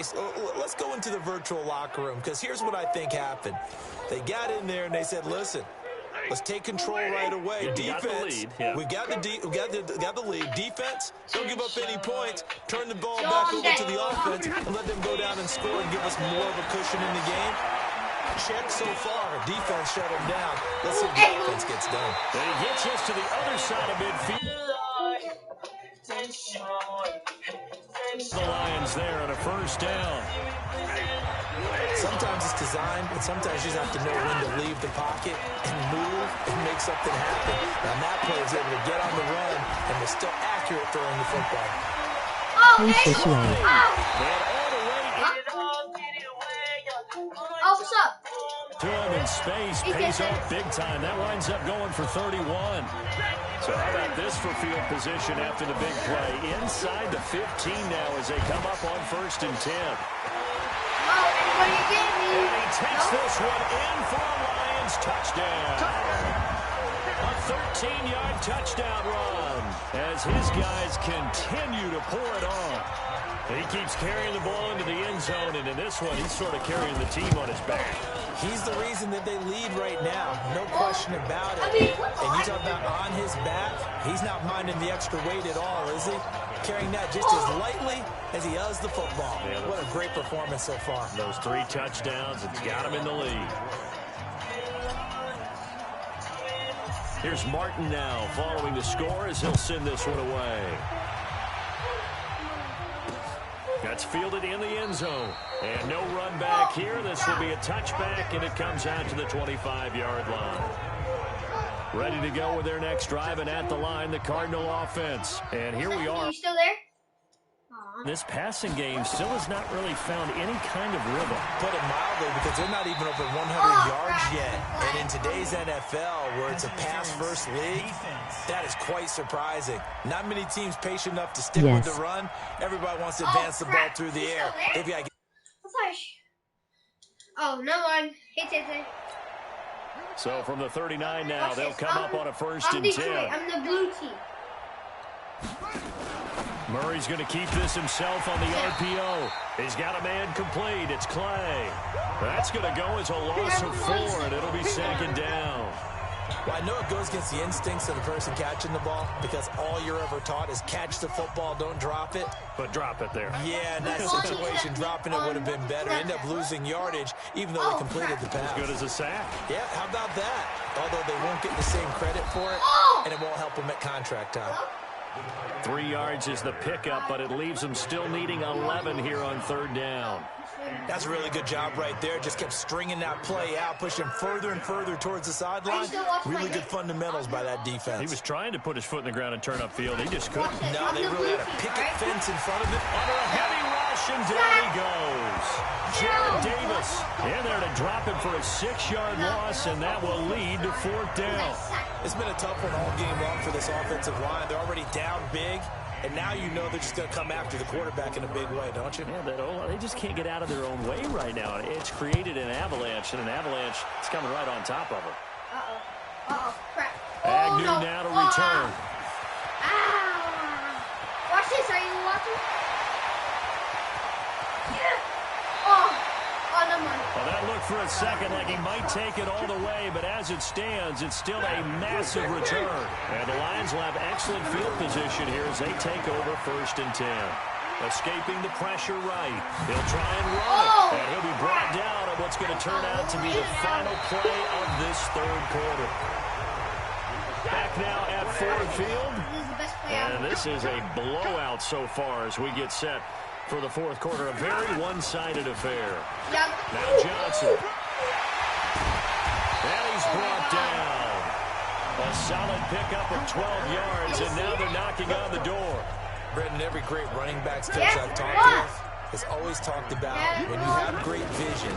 Okay, so let's go into the virtual locker room, because here's what I think happened. They got in there and they said, listen, let's take control right away. Defense, we got the lead. Defense, don't give up any points. Turn the ball back over to the offense and let them go down and score and give us more of a cushion in the game. Check so far. Defense shut them down. Let's see if the offense gets done. And he gets us to the other side of midfield. The Lions there on a first down. Sometimes it's designed, but sometimes you just have to know when to leave the pocket and move and make something happen. Now, that player is able to get on the run and was still accurate throwing the football. Oh, what's up? To him in space, pays off big time. That winds up going for 31. So how about this for field position after the big play? Inside the 15 now as they come up on 1st and 10. And he takes this one in for a Lions touchdown. A 13-yard touchdown run as his guys continue to pour it on. He keeps carrying the ball into the end zone, and in this one, he's sort of carrying the team on his back. He's the reason that they lead right now. No question about it. And you talk about on his back, he's not minding the extra weight at all, is he? Carrying that just as lightly as he does the football. Yeah, what a great performance so far. Those 3 touchdowns, it's got him in the lead. Here's Martin now following the score as he'll send this one away. That's fielded in the end zone. And no run back here. This will be a touchback, and it comes out to the 25-yard line. Ready to go with their next drive, and at the line, the Cardinal offense. And here we are. Are you still there? This passing game still has not really found any kind of rhythm. Put it mildly, because they're not even over 100 yards yet. And in today's NFL, where it's a pass-first league, that is quite surprising. Not many teams patient enough to stick with the run. Everybody wants to advance the ball through the air. Oh, no one. Hey. So from the 39 now, they'll come up on a 1st and 10. I'm the blue team. Murray's going to keep this himself on the RPO. He's got a man complete. It's Clay. That's going to go as a loss of 4, and it'll be 2nd down. Well, I know it goes against the instincts of the person catching the ball, because all you're ever taught is catch the football, don't drop it. But drop it there. Yeah, in that situation, dropping it would have been better. End up losing yardage, even though they completed the pass. As good as a sack. Yeah, how about that? Although they won't get the same credit for it, and it won't help them at contract time. 3 yards is the pickup, but it leaves them still needing 11 here on 3rd down. That's a really good job right there. Just kept stringing that play out, pushing further and further towards the sideline. Really good fundamentals by that defense. He was trying to put his foot in the ground and turn upfield. He just couldn't. No, they really had a picket fence in front of it. Under a heavy rush, and down he goes. Jared Davis in there to drop him for a 6-yard loss, and that will lead to 4th down. It's been a tough one all game long for this offensive line. They're already down big, and now you know they're just going to come after the quarterback in a big way, don't you? Yeah, they just can't get out of their own way right now. It's created an avalanche, and an avalanche is coming right on top of them. Crap. Agnew now to return. Watch this. Are you watching? Well, that looked for a second like he might take it all the way, but as it stands, it's still a massive return. And the Lions will have excellent field position here as they take over 1st and 10. Escaping the pressure right. He'll try and run it, and he'll be brought down on what's going to turn out to be the final play of this 3rd quarter. Back now at Ford Field, and this is a blowout so far as we get set for the 4th quarter. A very one-sided affair. Now Johnson. And he's brought down. A solid pickup of 12 yards, and now they're knocking on the door. Brendan, every great running backs coach I've talked with has always talked about when you have great vision,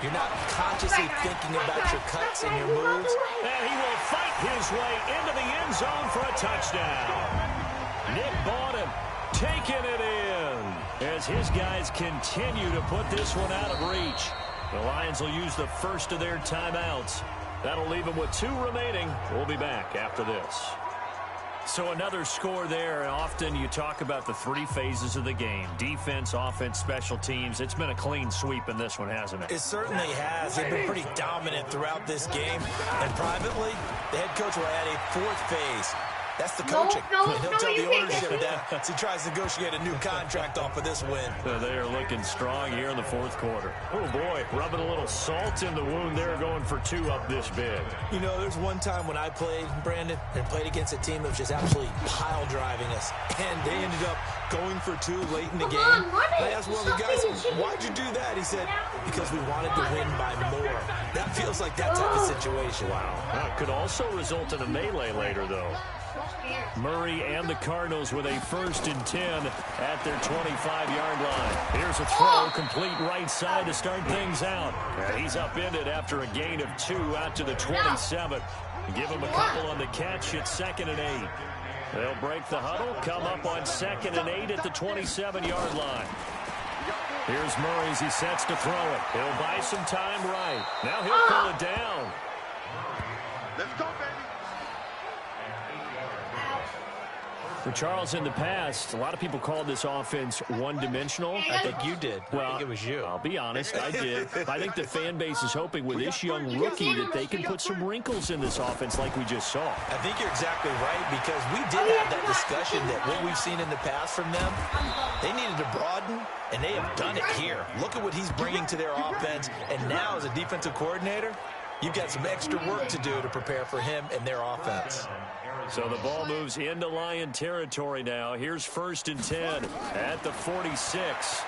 you're not consciously thinking about your cuts and your moves. And he will fight his way into the end zone for a touchdown. Nick Bawden taking it in as his guys continue to put this one out of reach. The Lions will use the first of their timeouts. That'll leave them with 2 remaining. We'll be back after this. So another score there, and often you talk about the three phases of the game. Defense, offense, special teams. It's been a clean sweep in this one, hasn't it? It certainly has. They've been pretty dominant throughout this game. And privately, the head coach will add a fourth phase. That's the coaching. He'll tell the ownership that as he tries to negotiate a new contract off of this win. So they are looking strong here in the fourth quarter. Oh, boy, rubbing a little salt in the wound there, going for two up this big. You know, there's one time when I played, Brandon, and played against a team that was just absolutely pile driving us. And they ended up going for two late in the game. I asked one of the guys, why'd you do that? He said, because we wanted to win by more. That feels like that type of situation. Wow. That could also result in a melee later, though. Murray and the Cardinals with a 1st and 10 at their 25-yard line. Here's a throw, complete right side to start things out. And he's upended after a gain of 2 out to the 27. Give him a couple on the catch. It's 2nd and 8. They'll break the huddle, come up on 2nd and 8 at the 27-yard line. Here's Murray as he sets to throw it. He'll buy some time right. Now he'll pull it down. Let's go, baby. For Charles, in the past, a lot of people called this offense one-dimensional. I think you did. Well, I think it was you. I'll be honest, I did. I think the fan base is hoping with this young rookie that they can put some wrinkles in this offense like we just saw. I think you're exactly right, because we did have that discussion that what we've seen in the past from them, they needed to broaden, and they have done it here. Look at what he's bringing to their offense, and now as a defensive coordinator, you've got some extra work to do to prepare for him and their offense. So the ball moves into Lion territory now. Here's 1st and 10 at the 46.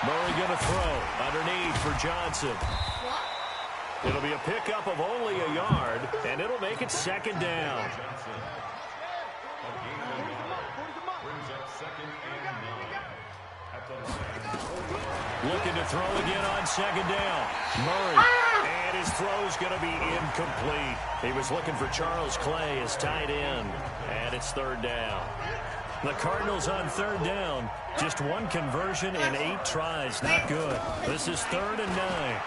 Murray going to throw underneath for Johnson. It'll be a pickup of only a yard, and it'll make it 2nd down. Looking to throw again on 2nd down. Murray. And his throw's going to be incomplete. He was looking for Charles Clay as tight end. And it's 3rd down. The Cardinals on 3rd down. Just one conversion in 8 tries. Not good. This is 3rd and 9.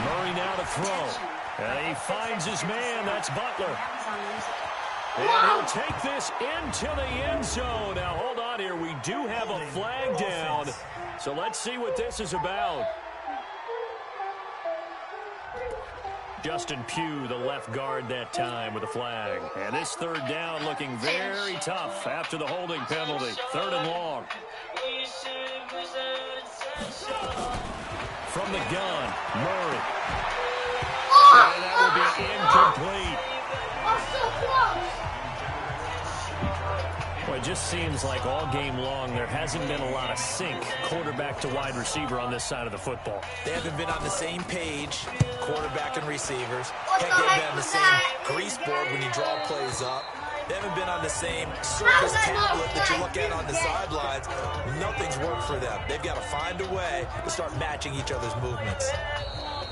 Murray now to throw. And he finds his man. That's Butler. And he'll take this into the end zone. Now, hold on here. We do have a flag down. So let's see what this is about. Justin Pugh, the left guard that time with a flag. And this 3rd down looking very tough after the holding penalty. 3rd and long. From the gun, Murray. And that will be incomplete. Well, it just seems like all game long there hasn't been a lot of sync quarterback to wide receiver on this side of the football. They haven't been on the same page, quarterback and receivers. Heck, they've been on the same grease board when you draw plays up. They haven't been on the same surface tablet that you look at on the sidelines. Nothing's worked for them. They've got to find a way to start matching each other's movements.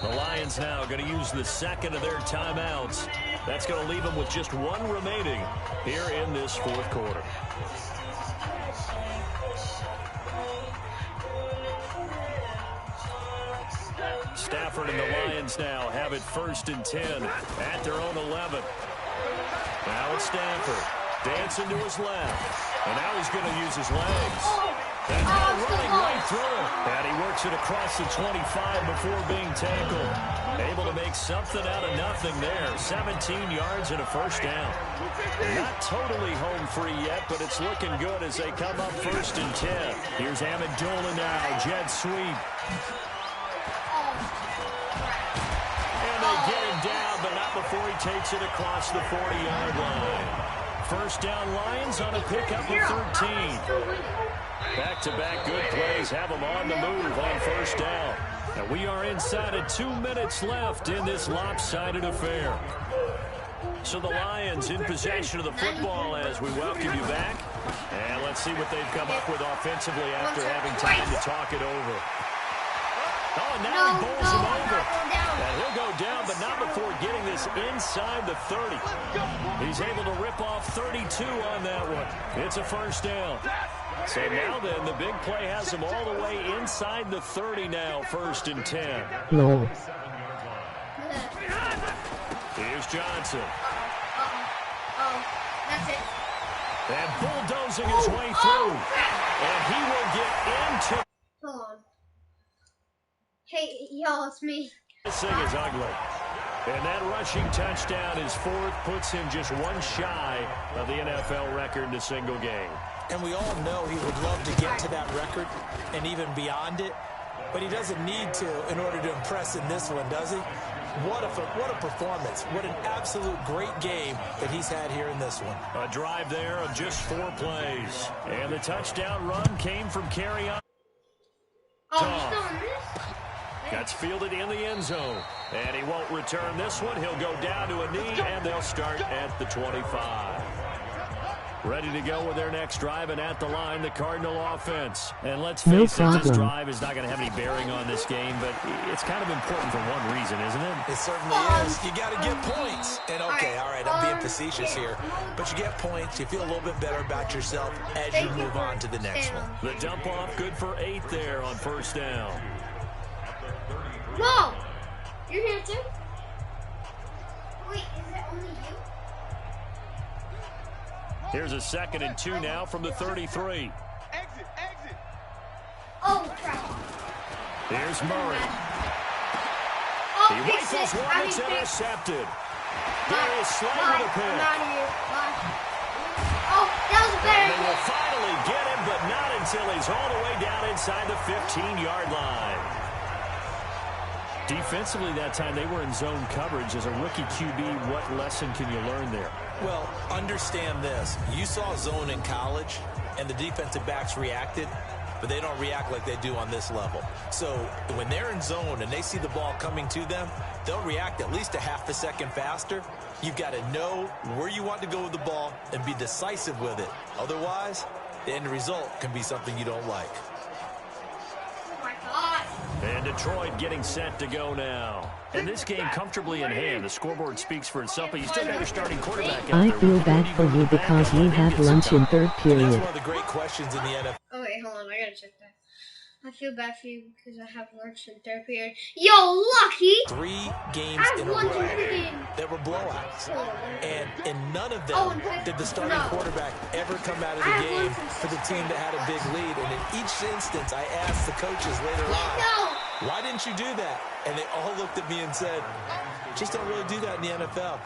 The Lions now going to use the 2nd of their timeouts. That's going to leave them with just 1 remaining here in this 4th quarter. Stafford and the Lions now have it 1st and 10 at their own 11. Now it's Stafford. Dancing to his left. And now he's going to use his legs. And now running right through it. And he works it across the 25 before being tackled. Able to make something out of nothing there. 17 yards and a 1st down. Not totally home free yet, but it's looking good as they come up 1st and 10. Here's Amendola now. Jet sweep. And they get him down, but not before he takes it across the 40-yard line. 1st down Lions on a pickup of 13. Back-to-back good plays have them on the move on 1st down. And we are inside of 2 minutes left in this lopsided affair. So the Lions in possession of the football as we welcome you back. And let's see what they've come up with offensively after having time to talk it over. Oh, now he bowls him over. And he'll go down, but not before getting this inside the 30. He's able to rip off 32 on that one. It's a 1st down. So now then, the big play has him all the way inside the 30 now, 1st and 10. No. Here's Johnson. That's it. And bulldozing his way through. And he will get into... Hold on. Hey, y'all, it's me. This thing is ugly. And that rushing touchdown is fourth, puts him just one shy of the NFL record in a single game. And we all know he would love to get to that record and even beyond it, but he doesn't need to in order to impress in this one, does he? What a performance. What an absolute great game that he's had here in this one. A drive there of just 4 plays. And the touchdown run came from carry on. Oh, he's doing this? Gets fielded in the end zone. And he won't return this one. He'll go down to a knee, and they'll start at the 25. Ready to go with their next drive, and at the line, the Cardinal offense. And let's face it, this drive is not going to have any bearing on this game, but it's kind of important for one reason, isn't it? It certainly is. You got to get points. And okay, all right, I'm being facetious here, but you get points. You feel a little bit better about yourself as you move on to the next one. The dump off, good for 8 there on first down. Whoa! You're here too? Wait, is it only you? Here's a 2nd and 2 now from the 33. Exit. Oh, crap. Here's Murray. Oh, He rifles one, it's intercepted. Darius Slay with a pick. Oh, that was And better. they will finally get him, but not until he's all the way down inside the 15-yard line. Defensively that time, they were in zone coverage. As a rookie QB, what lesson can you learn there? Well, understand this. You saw zone in college, and the defensive backs reacted, but they don't react like they do on this level. So when they're in zone and they see the ball coming to them, they'll react at least a half a second faster. You've got to know where you want to go with the ball and be decisive with it. Otherwise, the end result can be something you don't like. And Detroit getting set to go now. And this game comfortably in hand. The scoreboard speaks for itself, but you still got your starting quarterback out I there. feel bad for you because we had lunch in third That's period. one of the great questions in the NFL. Oh, wait, hold on. I gotta check that. I feel bad for you because I have lunch in third period. Yo, lucky! 3 games in a row that were blowouts. And in none of them did the starting quarterback ever come out of the game for the team that had a big lead. And in each instance, I asked the coaches later on, why didn't you do that? And they all looked at me and said, just don't really do that in the NFL.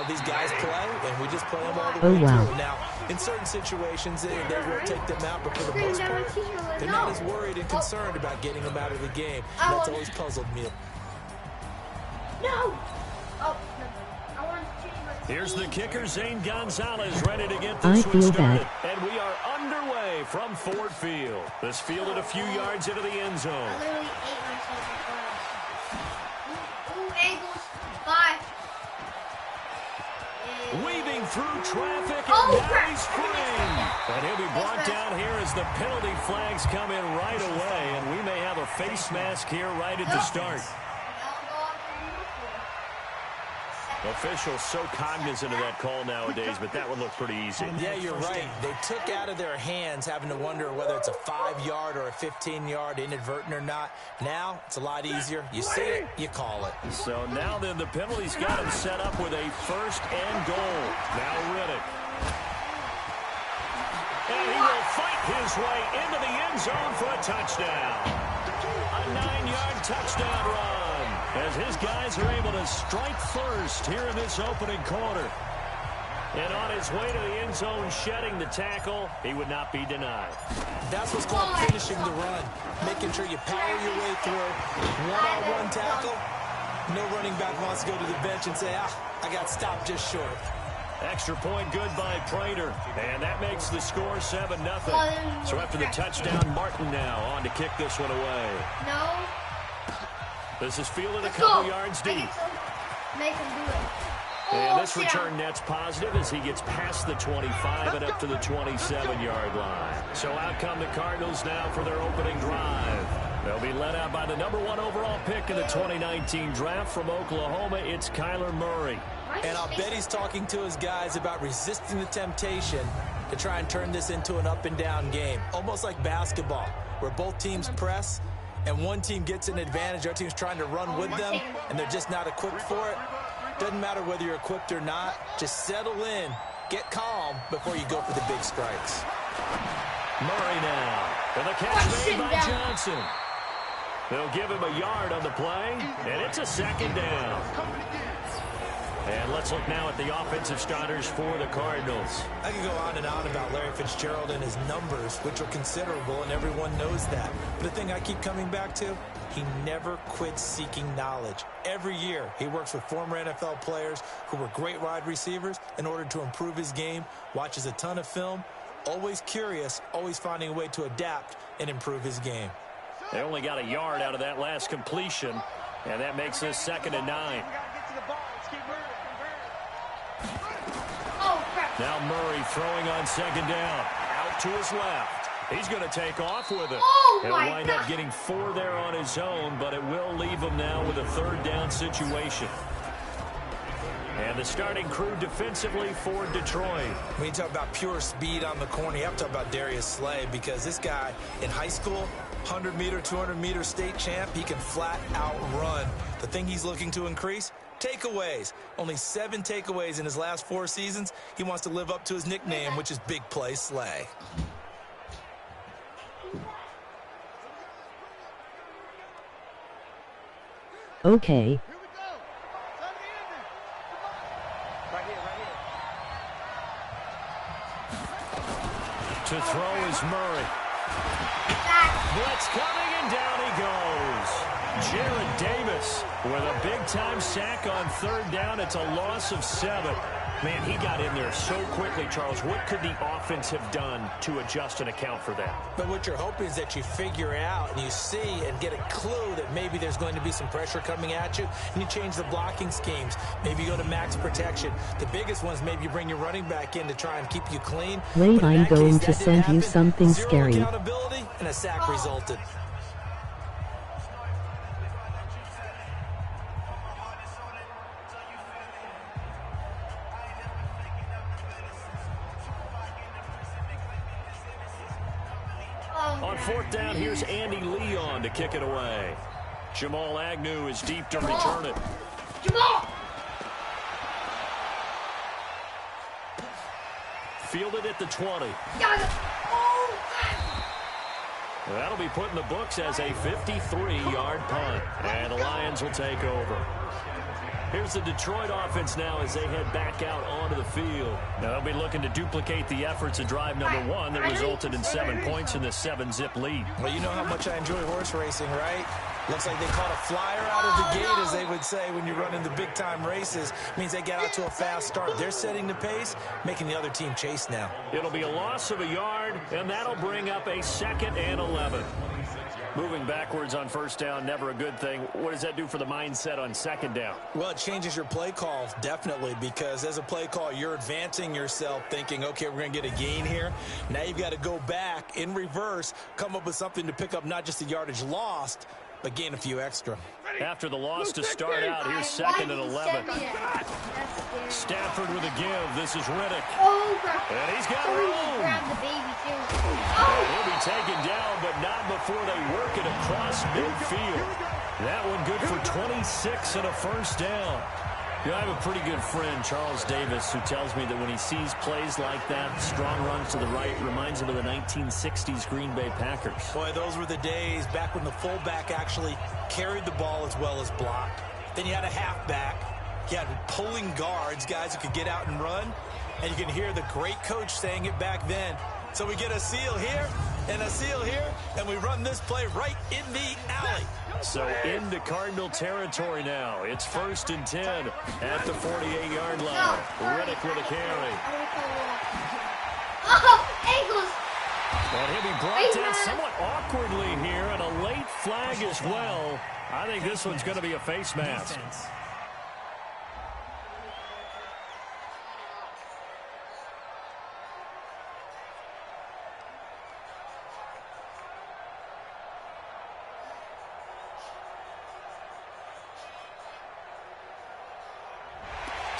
These guys play, and we just play them all the way through. Now, in certain situations, they will take them out, but for the most part, they're not as worried and concerned about getting them out of the game. And that's always puzzled me. No! Oh, no. I want to change my Here's the kicker, Zane Gonzalez, ready to get this one started. And we are underway from Ford Field. This fielded a few yards into the end zone. I literally ate myself before. Ooh, angles. 5. Weaving through traffic, and Oh, now crap. he's free. And he'll be brought down here as the penalty flags come in right away. And we may have a face mask here right at the start. Officials so cognizant of that call nowadays, but that one looked pretty easy. Yeah, you're right. They took out of their hands having to wonder whether it's a 5-yard or a 15-yard, inadvertent or not. Now, it's a lot easier. You see it, you call it. So now then, the penalty's got him set up with a 1st and goal. Now Riddick. And he will fight his way into the end zone for a touchdown. A 9-yard touchdown run, as his guys are able to strike first here in this opening quarter. And on his way to the end zone, shedding the tackle, he would not be denied. That's what's called finishing the run, making sure you power your way through. One-on-one tackle. No running back wants to go to the bench and say, I got stopped just short. Extra point good by Prater. And that makes the score 7-0. So after the touchdown, Martin now on to kick this one away. No. This is fielded a couple yards deep. Make him do it. And this return net's positive as he gets past the 25 and up to the 27-yard line. So out come the Cardinals now for their opening drive. They'll be led out by the #1 overall pick in the 2019 draft from Oklahoma. It's Kyler Murray. And I'll bet he's talking to his guys about resisting the temptation to try and turn this into an up-and-down game. Almost like basketball, where both teams press, and one team gets an advantage, our team's trying to run with them, and they're just not equipped for it. Doesn't matter whether you're equipped or not. Just settle in, Get calm before you go for the big strikes. Murray now. And the catch made by Johnson. They'll give him a yard on the play, and it's a second down. And let's look now at the offensive starters for the Cardinals. I can go on and on about Larry Fitzgerald and his numbers, which are considerable, and everyone knows that. But the thing I keep coming back to, he never quits seeking knowledge. Every year, he works with former NFL players who were great wide receivers in order to improve his game, watches a ton of film, always curious, always finding a way to adapt and improve his game. They only got a yard out of that last completion, and that makes this 2nd and 9. Now Murray throwing on 2nd down. Out to his left. He's going to take off with it. He'll wind up getting 4 there on his own, but it will leave him now with a 3rd down situation. And the starting crew defensively for Detroit. When you talk about pure speed on the corner, you have to talk about Darius Slay, because this guy in high school, 100-meter, 200-meter state champ, he can flat out run. The thing he's looking to increase, takeaways. Only 7 takeaways in his last 4 seasons. He wants to live up to his nickname, which is Big Play Slay. Okay. To throw is Murray. Blitz coming, and down he goes. Jared Davis with a big-time sack on 3rd down. It's a loss of 7. Man, he got in there so quickly, Charles. What could the offense have done to adjust and account for that? But what you're hoping is that you figure out and you see and get a clue that maybe there's going to be some pressure coming at you, and you change the blocking schemes. Maybe you go to max protection. The biggest ones, maybe you bring your running back in to try and keep you clean. Wait, I'm going to send you something scary. Zero accountability, and a sack resulted. On 4th down, here's Andy Leon to kick it away. Jamal Agnew is deep to return it. Jamal! Fielded at the 20. That'll be put in the books as a 53-yard punt. And the Lions will take over. Here's the Detroit offense now as they head back out onto the field. Now they'll be looking to duplicate the efforts of drive number 1 that resulted in 7 points in the 7-zip lead. Well, you know how much I enjoy horse racing, right? Looks like they caught a flyer out of the gate, as they would say when you run in the big-time races. Means they get out to a fast start. They're setting the pace, making the other team chase now. It'll be a loss of a yard, and that'll bring up a 2nd and 11. Moving backwards on 1st down, never a good thing. What does that do for the mindset on 2nd down? Well, it changes your play call, definitely, because as a play call, you're advancing yourself thinking, okay, we're going to get a gain here. Now you've got to go back in reverse, come up with something to pick up not just the yardage lost, but gain a few extra. After the loss to start out, here's 2nd and 11. Stafford with a give. This is Riddick. And he's got room. And he'll be taken down, but not before they work it across midfield. That one good for 26 and a 1st down. You know, I have a pretty good friend, Charles Davis, who tells me that when he sees plays like that, strong runs to the right, reminds him of the 1960s Green Bay Packers. Boy, those were the days back when the fullback actually carried the ball as well as blocked. Then you had a halfback. You had pulling guards, guys who could get out and run. And you can hear the great coach saying it back then. So we get a seal here and a seal here, and we run this play right in the alley. So into Cardinal territory now. It's 1st and 10 at the 48-yard line. Riddick with a carry. And he'll be brought down somewhat awkwardly here, and a late flag as well. I think this one's going to be a face mask.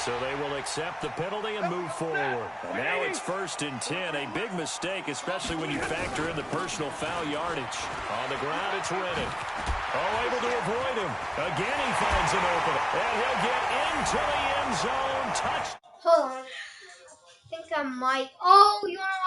So they will accept the penalty and move forward. And now it's 1st and 10. A big mistake, especially when you factor in the personal foul yardage. On the ground, it's Riddick. Oh, able to avoid him. Again, he finds an opening. And he'll get into the end zone. Touch. Hold on. I think a mic. Oh, you want